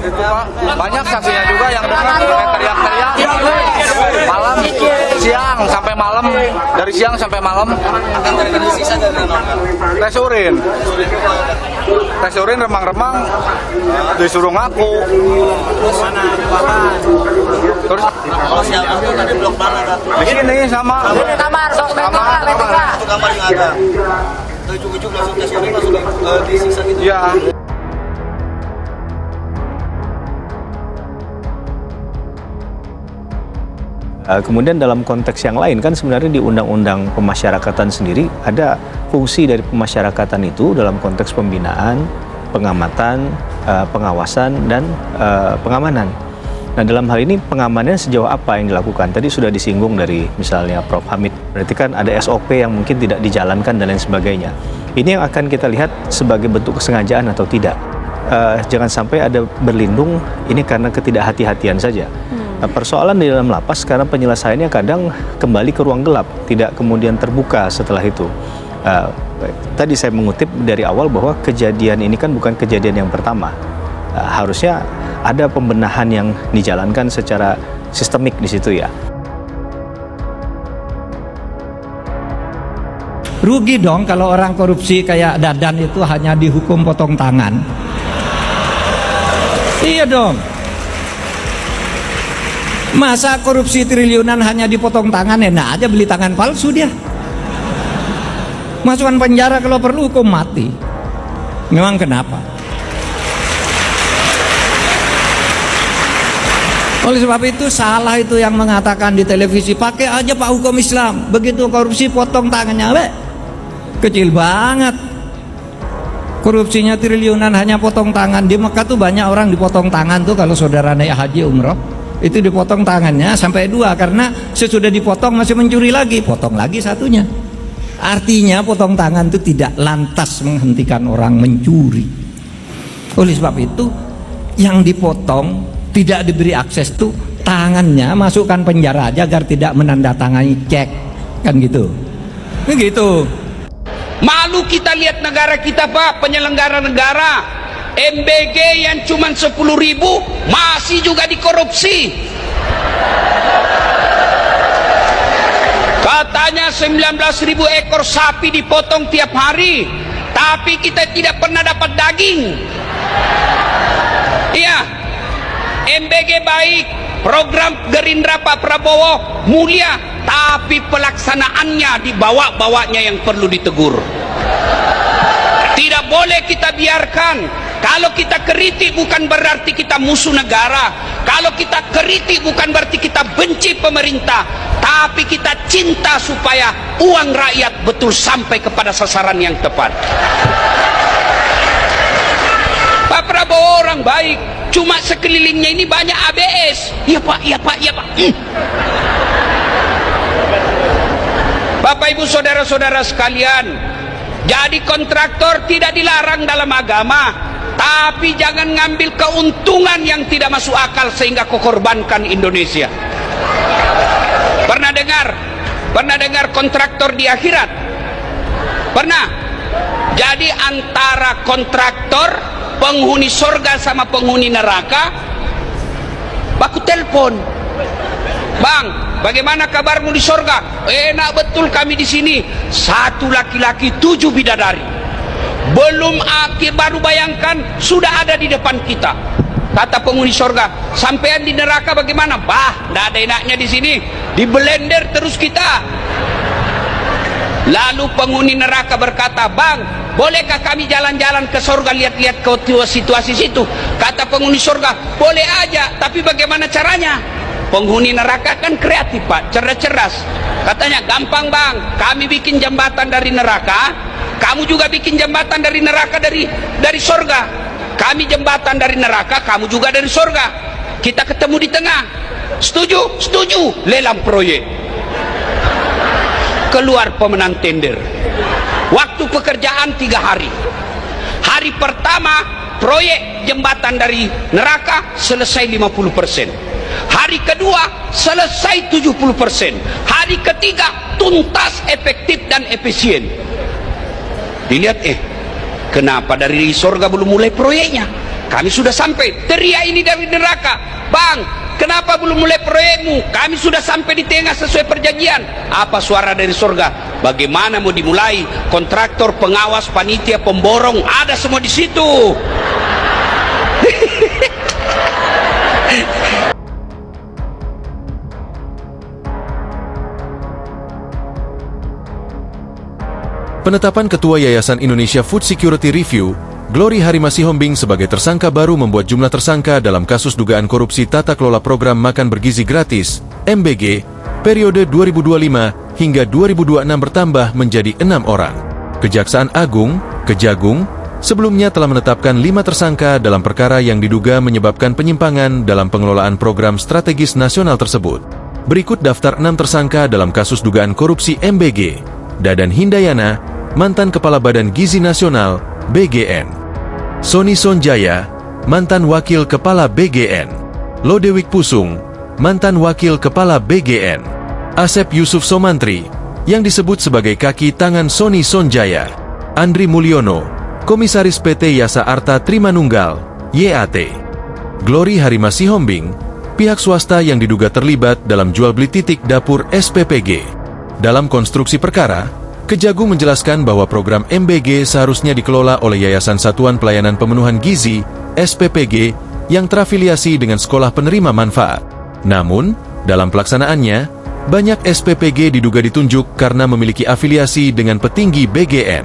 Itu Pak, banyak saksinya juga yang dengar teriak-teriak malam, siang sampai malam, dari siang sampai malam. Tes urin remang-remang, disuruh ngaku. Terus di sini sama. Kamar, Itu kamar yang ada. Ujuk-ujuk langsung tes urin langsung disiksa gitu. ya. Kemudian dalam konteks yang lain kan sebenarnya di Undang-Undang Pemasyarakatan sendiri ada fungsi dari pemasyarakatan itu dalam konteks pembinaan, pengamatan, pengawasan, dan pengamanan. Nah dalam hal ini pengamanannya sejauh apa yang dilakukan? Tadi sudah disinggung dari misalnya Prof. Hamid, berarti kan ada SOP yang mungkin tidak dijalankan dan lain sebagainya. Ini yang akan kita lihat sebagai bentuk kesengajaan atau tidak. Jangan sampai ada berlindung ini karena ketidakhati-hatian saja. Nah, persoalan di dalam lapas karena penyelesaiannya kadang kembali ke ruang gelap, tidak kemudian terbuka setelah itu. Tadi saya mengutip dari awal bahwa kejadian ini kan bukan kejadian yang pertama. Harusnya ada pembenahan yang dijalankan secara sistemik di situ ya. Rugi dong kalau orang korupsi kayak Dadan itu hanya dihukum potong tangan. Iya dong. Masa korupsi triliunan hanya dipotong tangan, enak aja beli tangan palsu dia. Masukkan penjara kalau perlu hukum mati. Memang kenapa? Oleh sebab itu salah itu yang mengatakan di televisi, pakai aja Pak hukum Islam, begitu korupsi potong tangannya, kecil banget. Korupsinya triliunan hanya potong tangan. Di Mekah tuh banyak orang dipotong tangan tuh kalau saudara naik haji umroh. Itu dipotong tangannya sampai 2 karena sesudah dipotong masih mencuri lagi, potong lagi satunya. Artinya potong tangan itu tidak lantas menghentikan orang mencuri. Oleh sebab itu yang dipotong tidak diberi akses tuh tangannya masukkan penjara aja agar tidak menandatangani cek, kan gitu. Begitu. Malu kita lihat negara kita Pak, penyelenggara negara MBG yang cuma 10.000 masih juga dikorupsi. Katanya 19.000 ekor sapi dipotong tiap hari, tapi kita tidak pernah dapat daging. Iya, MBG baik, program Gerindra Pak Prabowo mulia, tapi pelaksanaannya dibawa-bawanya yang perlu ditegur. Tidak boleh kita biarkan. Kalau kita kritik bukan berarti kita musuh negara. Kalau kita kritik bukan berarti kita benci pemerintah, tapi kita cinta supaya uang rakyat betul sampai kepada sasaran yang tepat. Pak Prabowo orang baik, cuma sekelilingnya ini banyak ABS. Iya Pak, iya Pak, iya Pak. Bapak Ibu saudara-saudara sekalian, jadi kontraktor tidak dilarang dalam agama, tapi jangan ngambil keuntungan yang tidak masuk akal sehingga kau korbankan Indonesia. Pernah dengar kontraktor di akhirat? Pernah? Jadi antara kontraktor, penghuni surga sama penghuni neraka, baku telepon. Bang, bagaimana kabarmu di surga? Enak betul kami di sini. 1 laki-laki 7 bidadari. Belum baru bayangkan sudah ada di depan kita. Kata penghuni surga, sampean di neraka bagaimana? Bah, tidak ada enaknya di sini. Di blender terus kita. Lalu penghuni neraka berkata, bang, bolehkah kami jalan-jalan ke surga lihat-lihat ke situasi situ? Kata penghuni surga, boleh aja, tapi bagaimana caranya? Penghuni neraka kan kreatif Pak, cerdas-cerdas. Katanya, gampang bang, kami bikin jembatan dari neraka, kamu juga bikin jembatan dari neraka dari surga. Kami jembatan dari neraka, kamu juga dari surga. Kita ketemu di tengah. Setuju? Setuju. Lelang proyek. Keluar pemenang tender. Waktu pekerjaan 3 hari. Hari pertama proyek jembatan dari neraka selesai 50%. Hari kedua selesai 70%. Hari ketiga tuntas, efektif dan efisien. Dilihat kenapa dari surga belum mulai proyeknya? Kami sudah sampai. Teriak ini dari neraka, bang, kenapa belum mulai proyekmu? Kami sudah sampai di tengah sesuai perjanjian. Apa suara dari surga? Bagaimana mau dimulai? Kontraktor, pengawas, panitia, pemborong, ada semua di situ. Penetapan Ketua Yayasan Indonesia Food Security Review, Glory Harimasihoming sebagai tersangka baru membuat jumlah tersangka dalam kasus dugaan korupsi tata kelola program makan bergizi gratis, MBG, periode 2025 hingga 2026 bertambah menjadi 6 orang. Kejaksaan Agung, Kejagung, sebelumnya telah menetapkan 5 tersangka dalam perkara yang diduga menyebabkan penyimpangan dalam pengelolaan program strategis nasional tersebut. Berikut daftar 6 tersangka dalam kasus dugaan korupsi MBG. Dadan Hindayana, mantan Kepala Badan Gizi Nasional, BGN. Sony Sonjaya, mantan Wakil Kepala BGN. Lodewijk Pusung, mantan Wakil Kepala BGN. Asep Yusuf Somantri, yang disebut sebagai kaki tangan Sony Sonjaya. Andri Mulyono, Komisaris PT Yasa Arta Trimanunggal, YAT. Glory Harimasihoming, pihak swasta yang diduga terlibat dalam jual beli titik dapur SPPG. Dalam konstruksi perkara, Kejagung menjelaskan bahwa program MBG seharusnya dikelola oleh Yayasan Satuan Pelayanan Pemenuhan Gizi, SPPG, yang terafiliasi dengan sekolah penerima manfaat. Namun, dalam pelaksanaannya, banyak SPPG diduga ditunjuk karena memiliki afiliasi dengan petinggi BGN.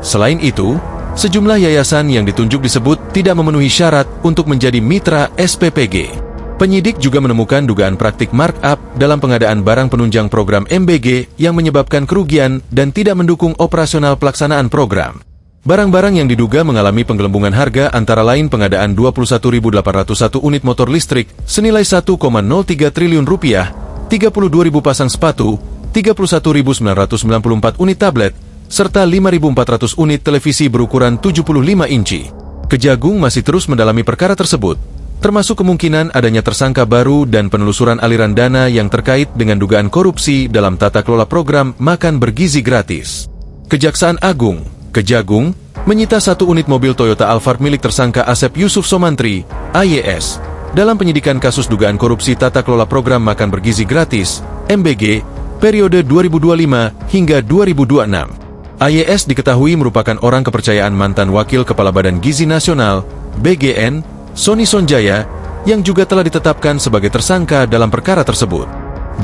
Selain itu, sejumlah yayasan yang ditunjuk disebut tidak memenuhi syarat untuk menjadi mitra SPPG. Penyidik juga menemukan dugaan praktik markup dalam pengadaan barang penunjang program MBG yang menyebabkan kerugian dan tidak mendukung operasional pelaksanaan program. Barang-barang yang diduga mengalami penggelembungan harga antara lain pengadaan 21.801 unit motor listrik senilai 1,03 triliun rupiah, 32.000 pasang sepatu, 31.994 unit tablet, serta 5.400 unit televisi berukuran 75 inci. Kejagung masih terus mendalami perkara tersebut, termasuk kemungkinan adanya tersangka baru dan penelusuran aliran dana yang terkait dengan dugaan korupsi dalam tata kelola program makan bergizi gratis. Kejaksaan Agung, Kejagung, menyita 1 unit mobil Toyota Alphard milik tersangka Asep Yusuf Somantri, AYS, dalam penyidikan kasus dugaan korupsi tata kelola program makan bergizi gratis, MBG, periode 2025 hingga 2026. AYS diketahui merupakan orang kepercayaan mantan Wakil Kepala Badan Gizi Nasional, BGN, Sony Sonjaya, yang juga telah ditetapkan sebagai tersangka dalam perkara tersebut.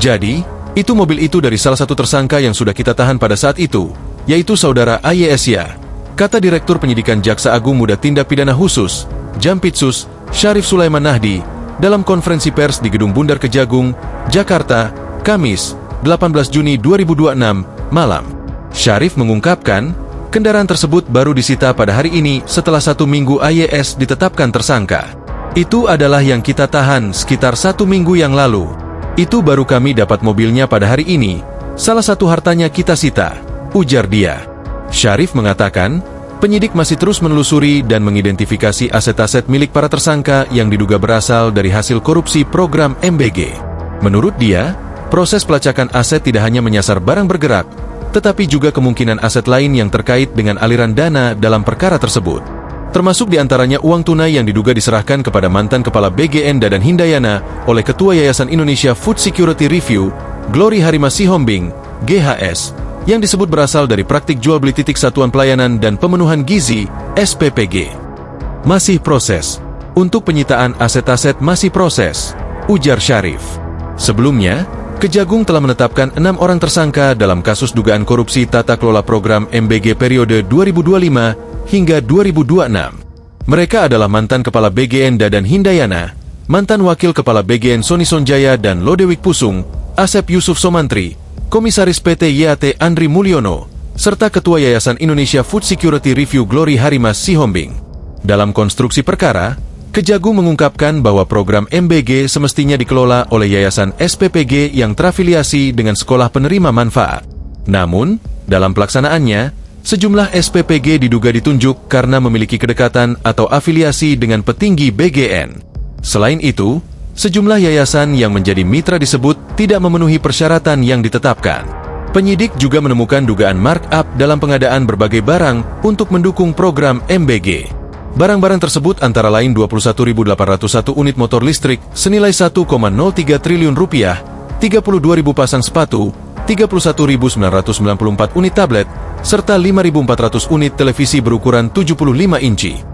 Jadi, itu mobil itu dari salah satu tersangka yang sudah kita tahan pada saat itu, yaitu saudara AYS-ya, kata Direktur Penyidikan Jaksa Agung Muda Tindak Pidana Khusus, Jampitsus, Syarif Sulaiman Nahdi, dalam konferensi pers di Gedung Bundar Kejagung, Jakarta, Kamis, 18 Juni 2026, malam. Syarif mengungkapkan, kendaraan tersebut baru disita pada hari ini setelah 1 minggu AYS ditetapkan tersangka. Itu adalah yang kita tahan sekitar 1 minggu yang lalu. Itu baru kami dapat mobilnya pada hari ini, salah satu hartanya kita sita, ujar dia. Syarif mengatakan, penyidik masih terus menelusuri dan mengidentifikasi aset-aset milik para tersangka yang diduga berasal dari hasil korupsi program MBG. Menurut dia, proses pelacakan aset tidak hanya menyasar barang bergerak, tetapi juga kemungkinan aset lain yang terkait dengan aliran dana dalam perkara tersebut. Termasuk diantaranya uang tunai yang diduga diserahkan kepada mantan Kepala BGN Dadan Hindayana oleh Ketua Yayasan Indonesia Food Security Review, Glory Harimasihoming, GHS, yang disebut berasal dari praktik jual beli titik Satuan Pelayanan dan Pemenuhan Gizi, SPPG. Masih proses. Untuk penyitaan aset-aset masih proses, ujar Syarif. Sebelumnya, Kejagung telah menetapkan 6 orang tersangka dalam kasus dugaan korupsi tata kelola program MBG periode 2025 hingga 2026. Mereka adalah mantan Kepala BGN Dadan Hindayana, mantan Wakil Kepala BGN Sony Sonjaya dan Lodewijk Pusung, Asep Yusuf Somantri, Komisaris PT YAT Andri Mulyono, serta Ketua Yayasan Indonesia Food Security Review Glory Harimasihoming. Dalam konstruksi perkara, Kejagung mengungkapkan bahwa program MBG semestinya dikelola oleh Yayasan SPPG yang terafiliasi dengan sekolah penerima manfaat. Namun, dalam pelaksanaannya, sejumlah SPPG diduga ditunjuk karena memiliki kedekatan atau afiliasi dengan petinggi BGN. Selain itu, sejumlah yayasan yang menjadi mitra disebut tidak memenuhi persyaratan yang ditetapkan. Penyidik juga menemukan dugaan markup dalam pengadaan berbagai barang untuk mendukung program MBG. Barang-barang tersebut antara lain 21.801 unit motor listrik senilai 1,03 triliun rupiah, 32.000 pasang sepatu, 31.994 unit tablet, serta 5.400 unit televisi berukuran 75 inci.